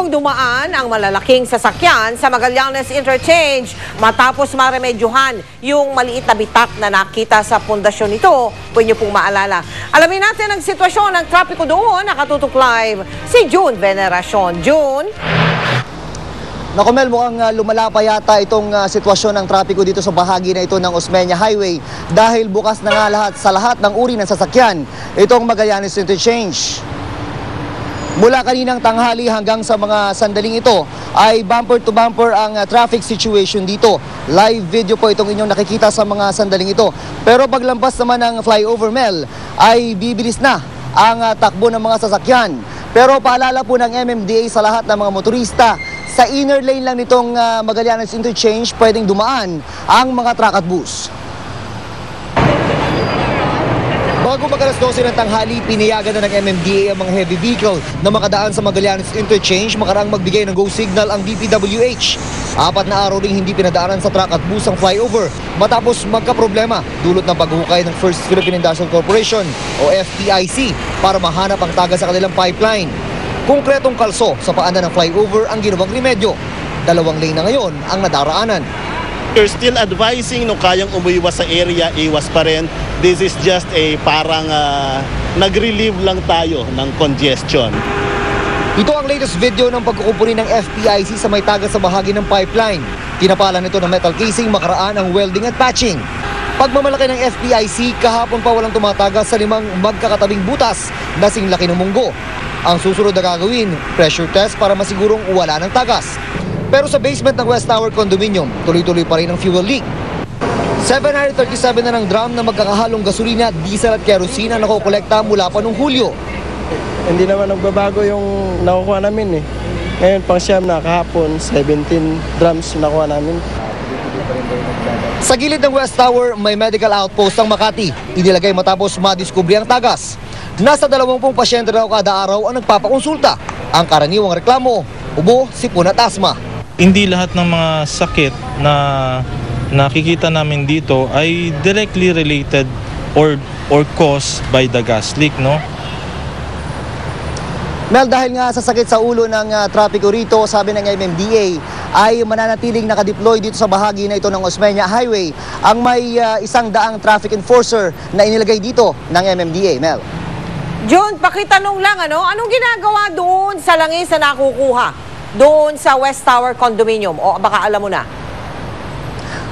Nagpakitanoong dumaan ang malalaking sasakyan sa Magallanes Interchange matapos maremedyohan yung maliit na bitak na nakita sa pundasyon nito. Pwede niyo pong maalala. Alamin natin ang sitwasyon ng trapiko doon. Nakatutok live si June Veneracion. June? Naku Mel, mukhang lumala pa yata itong sitwasyon ng trapiko dito sa bahagi na ito ng Osmeña Highway dahil bukas na nga lahat sa lahat ng uri ng sasakyan itong Magallanes Interchange. Mula kaninang tanghali hanggang sa mga sandaling ito ay bumper to bumper ang traffic situation dito. Live video po itong inyong nakikita sa mga sandaling ito. Pero paglampas naman ng flyover Mel ay bibilis na ang takbo ng mga sasakyan. Pero paalala po ng MMDA sa lahat ng mga motorista, sa inner lane lang nitong Magallanes Interchange pwedeng dumaan ang mga truck at bus. Bago mag-alas 12 ng tanghali, pinayagan na ng MMDA ang mga heavy vehicle na makadaan sa Magallanes Interchange makaraang magbigay ng go signal ang DPWH. 4 na araw ring hindi pinadaanan sa truck at bus ang flyover matapos magkaproblema dulot ng paghukay ng First Philippine Industrial Corporation o FPIC para mahanap ang taga sa kanilang pipeline. Konkretong kalso sa paanan ng flyover ang ginawang remedyo. 2 lane na ngayon ang nadaraanan. You're still advising no kayang umuiwas sa area, iwas pa rin. This is just a parang nag-relieve lang tayo ng congestion. Ito ang latest video ng pagkukumpuni ng FPIC sa may taga sa bahagi ng pipeline. Tinapalan nito ng metal casing makaraan ang welding at patching. Pagmamalaki ng FPIC, kahapon pa walang tumataga sa 5 magkakatabing butas na singlaki ng munggo. Ang susunod na gagawin, pressure test para masigurong wala ng tagas. Pero sa basement ng West Tower Condominium, tuloy-tuloy pa rin ang fuel leak. 737 na ng drum na magkakahalong gasolina, diesel at kerosene ang nakokolekta mula pa noong Hulyo. Hindi naman nagbabago yung nakukuha namin eh. Ngayon pang siyam na kahapon, 17 drums nakuha namin. Sa gilid ng West Tower, may medical outpost ang Makati. Inilagay matapos madiskubre ang tagas. Nasa 20 pasyente raw kada araw ang nagpapakonsulta. Ang karaniwang reklamo, ubo, sipon at asma. Hindi lahat ng mga sakit na nakikita namin dito ay directly related or caused by the gas leak, no? Mel, dahil nga sa sakit sa ulo ng trapiko rito, sabi ng MMDA, ay mananatiling nakadeploy dito sa bahagi na ito ng Osmeña Highway ang may 100 traffic enforcer na inilagay dito ng MMDA. Mel. June, pakitanong lang, anong ginagawa doon sa langis na nakukuha? Doon sa West Tower Condominium, o baka alam mo na?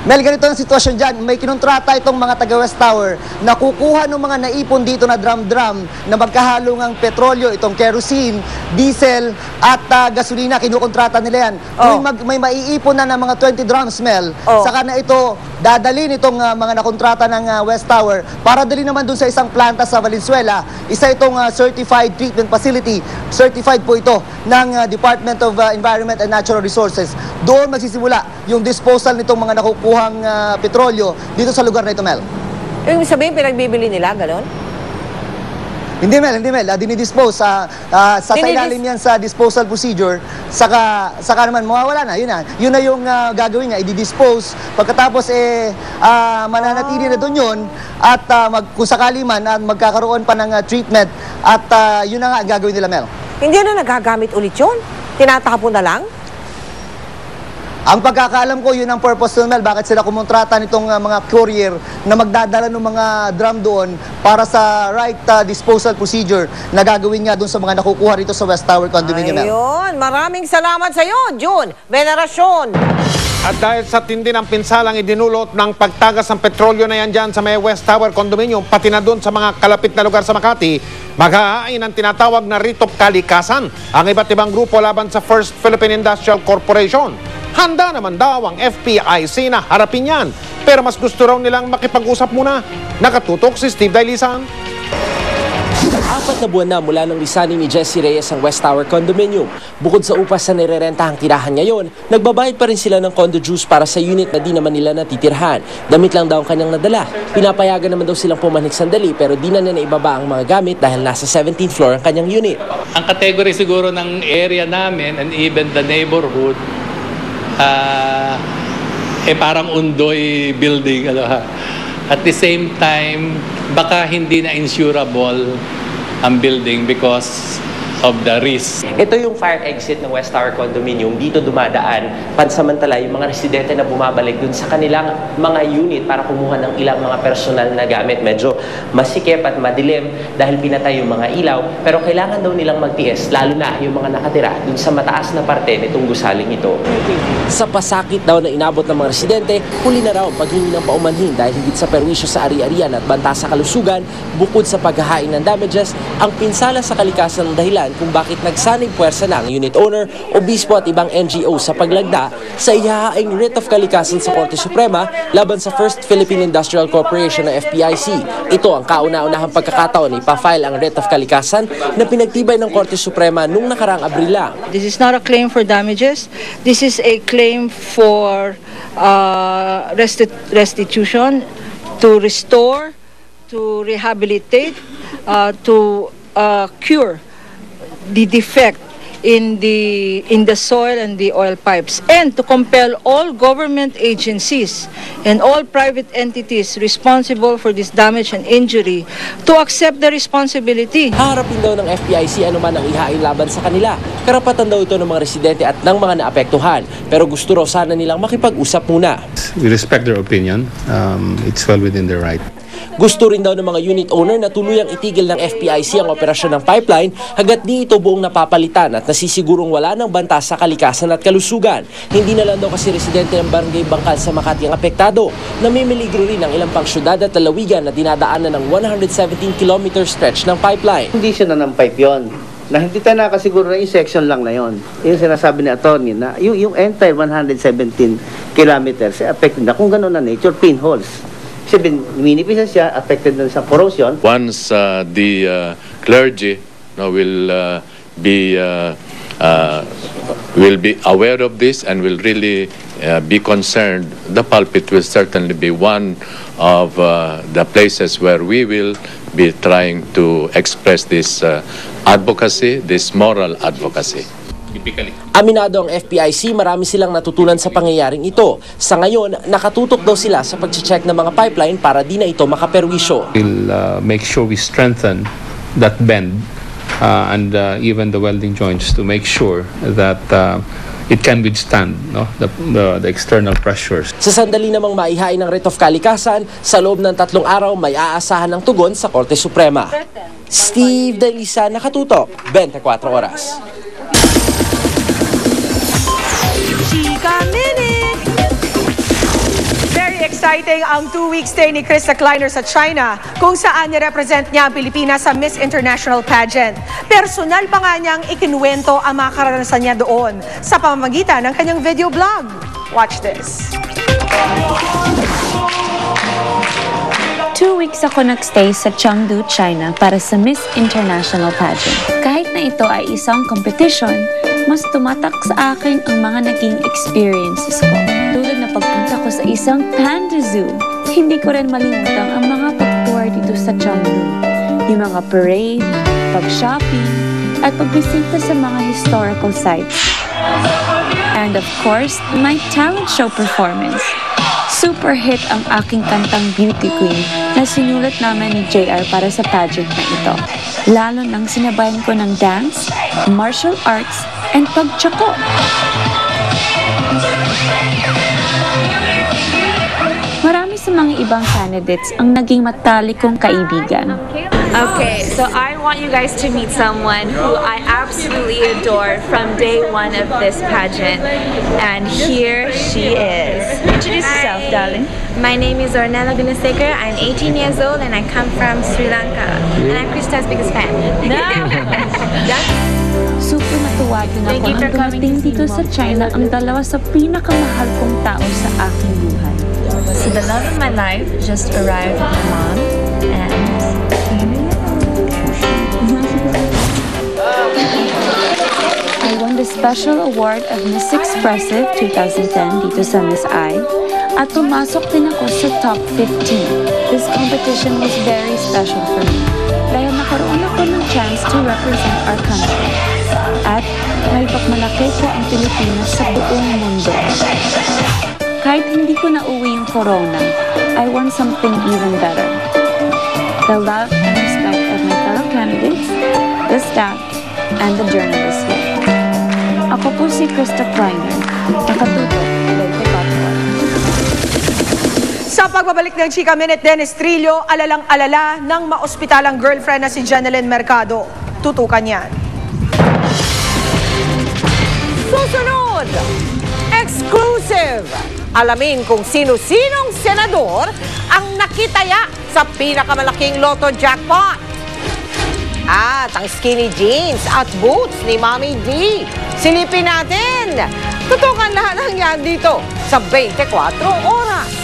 Mel, ganito ang sitwasyon dyan. May kinontrata itong mga taga West Tower na kukuha ng mga naipon dito na drum-drum na magkahalong ang petrolyo, itong kerosene, diesel at gasolina. Kinukontrata nila yan. Kung may maiipon na ng mga 20 drums, Mel, saka na ito dadalhin itong mga nakontrata ng West Tower para dali naman dun sa isang planta sa Valenzuela. Isa itong certified treatment facility. Certified po ito ng Department of Environment and Natural Resources. Doon magsisimula yung disposal nitong mga nakukuhang petrolyo dito sa lugar na ito, Mel. Yung sabihin, pinagbibili nila, gano'n? Hindi, Mel. Dinidispose. Sa ilalim yan sa disposal procedure. Saka naman, mawawala na. Yun na yung gagawin niya. I-dispose. Pagkatapos, mananatili na doon yun. At kung sakali man, magkakaroon pa ng treatment. At yun na nga ang gagawin nila, Mel. Hindi na nagagamit ulit yun? Tinatapon na lang? Ang pagkakaalam ko, yun ang purpose nun, Mel. Bakit sila kumontrata nitong mga courier na magdadala ng mga drum doon para sa right disposal procedure na gagawin nga doon sa mga nakukuha rito sa West Tower Condominium, Mel. Ayun, maraming salamat sa iyo, June Veneracion. At dahil sa tindi ng pinsalang idinulot ng pagtagas ng petrolyo na yan dyan sa may West Tower Condominium, pati na doon sa mga kalapit na lugar sa Makati, mag-aain ang tinatawag na writ of kalikasan ang iba't ibang grupo laban sa First Philippine Industrial Corporation. Handa naman daw ang FPIC na harapin yan. Pero mas gusto raw nilang makipag-usap muna. Nakatutok si Steve Dailisan. 4 na buwan na mula nang lisanin ni Jessie Reyes ang West Tower Condominium. Bukod sa upas na nirerentahang tirahan ngayon, nagbabayad pa rin sila ng condo dues para sa unit na di naman nila natitirhan. Damit lang daw ang kanyang nadala. Pinapayagan naman daw silang pumanik sandali pero di na naibaba ang mga gamit dahil nasa 17th floor ang kanyang unit. Ang category siguro ng area namin and even the neighborhood, parang undoy building. At the same time, baka hindi na insurable ang building because of the risk. Ito yung fire exit ng West Tower Condominium. Dito dumadaan pansamantala yung mga residente na bumabalik dun sa kanilang mga unit para kumuha ng ilang mga personal na gamit. Medyo masikip at madilim dahil pinatay yung mga ilaw, pero kailangan daw nilang magtiis, lalo na yung mga nakatira dun sa mataas na parte nitong gusaling ito. Sa pasakit daw na inabot ng mga residente, huli na raw ang paghingi ng paumanhin dahil higit sa perwisyo sa ari-arian at banta sa kalusugan, bukod sa paghahain ng damages, ang pinsala sa kalikasan ng dahilan kung bakit nagsanib puwersa na ang unit owner, obispo at ibang NGO sa paglagda sa ihahaing writ of kalikasan sa Korte Suprema laban sa First Philippine Industrial Corporation ng FPIC. Ito ang kauna-unahang pagkakataon na ipafile ang writ of kalikasan na pinagtibay ng Korte Suprema noong nakaraang Abril lang. This is not a claim for damages. This is a claim for restitution, to restore, to rehabilitate, to cure the defect in the soil and the oil pipes, and to compel all government agencies and all private entities responsible for this damage and injury to accept the responsibility. Haharapin daw ng FPIC anuman ang ihain laban sa kanila. Karapatan daw ito ng mga residente at ng mga naapektuhan, pero gusto raw sana nilang makipag-usap muna. We respect their opinion. It's well within their right. Gusto rin daw ng mga unit owner na tuluyang itigil ng FPIC ang operasyon ng pipeline hangga't di ito buong napapalitan at nasisigurong wala ng banta sa kalikasan at kalusugan. Hindi na lang daw kasi residente ng Barangay Bangkal sa Makati ang apektado. Namimiligro rin ang ilang pang syudad at lalawigan na dinadaanan ng 117-kilometer stretch ng pipeline. Hindi siya na ng pipe yun. Na hindi tayo nakasiguro na yung section lang na yun. Yung sinasabi ni attorney na yung entire 117 kilometers affected na. Kung gano'n na nature, pinholes. Minipisa siya, affected na sa corrosion. Once the clergy will be aware of this and will really be concerned, the pulpit will certainly be one of the places where we will be trying to express this advocacy, this moral advocacy. Aminado ang FPIC, marami silang natutunan sa pangyayaring ito. Sa ngayon, nakatutok daw sila sa pag-check ng mga pipeline para di na ito makaperwisyo. We'll make sure we strengthen that bend and even the welding joints to make sure that it can withstand the external pressures. Sa sandali namang maihain ng writ of kalikasan, sa loob ng 3 araw may aasahan ng tugon sa Korte Suprema. Steve Delisa, nakatutok, 24 oras. Very exciting ang 2-week stay ni Krista Kleiner sa China, kung saan nirepresent niya ang Pilipinas sa Miss International Pageant. Personal pa nga niyang ikinuwento ang mga karanasan niya doon sa pamamagitan ng kanyang video blog. Watch this. 2 weeks ako nagstay sa Chengdu, China para sa Miss International Pageant. Kahit na ito ay isang competition, mas tumatak sa akin ang mga naging experiences ko. Tulad na pagpunta ko sa isang panda zoo, hindi ko rin malimutan ang mga pag-tour dito sa Chengdu. Yung mga parade, pag-shopping, at pagbisita sa mga historical sites. And of course, my talent show performance. Super hit ang aking kantang Beauty Queen na sinulat naman ni JR para sa pageant na ito. Lalo nang sinabayan ko ng dance, martial arts, and pagtsako. Marami sa mga ibang candidates ang naging matalikong kaibigan. Okay, so I want you guys to meet someone who I absolutely adore from day one of this pageant. And here she is. Introduce yourself, darling. My name is Ornella Gunasekar. I'm 18 years old and I come from Sri Lanka. And I'm Krista's biggest fan. Super natuwa din ako nang dumating dito sa China ang dalawa sa pinakamahal kong tao sa aking buhay. So the love of my life just arrived with my mom and I won the special award of Miss Expressive 2010 dito sa Miss I at pumasok din ako sa top 15. This competition was very special for me dahil nakaroon ako ng chance to represent our country at may pagmalaki ko ang Pilipinas sa buong mundo. Kahit hindi ko nauwi yung corona, I want something even better. The love and respect of my fellow candidates, the staff, and the journalists here. Ako po si Krista Kleiner, nakatutok 24 oras. Sa pagbabalik ng Chika Minute, Dennis Trillo, alalang-alala ng maospitalang girlfriend na si Jeneline Mercado. Tutukan yan. Susunod, exclusive! Alamin kung sino-sinong senador ang nakitaya sa pinakamalaking Lotto jackpot. At ang skinny jeans at boots ni Mommy D. Silipin natin. Tutukan lahat ng yan dito sa 24 oras.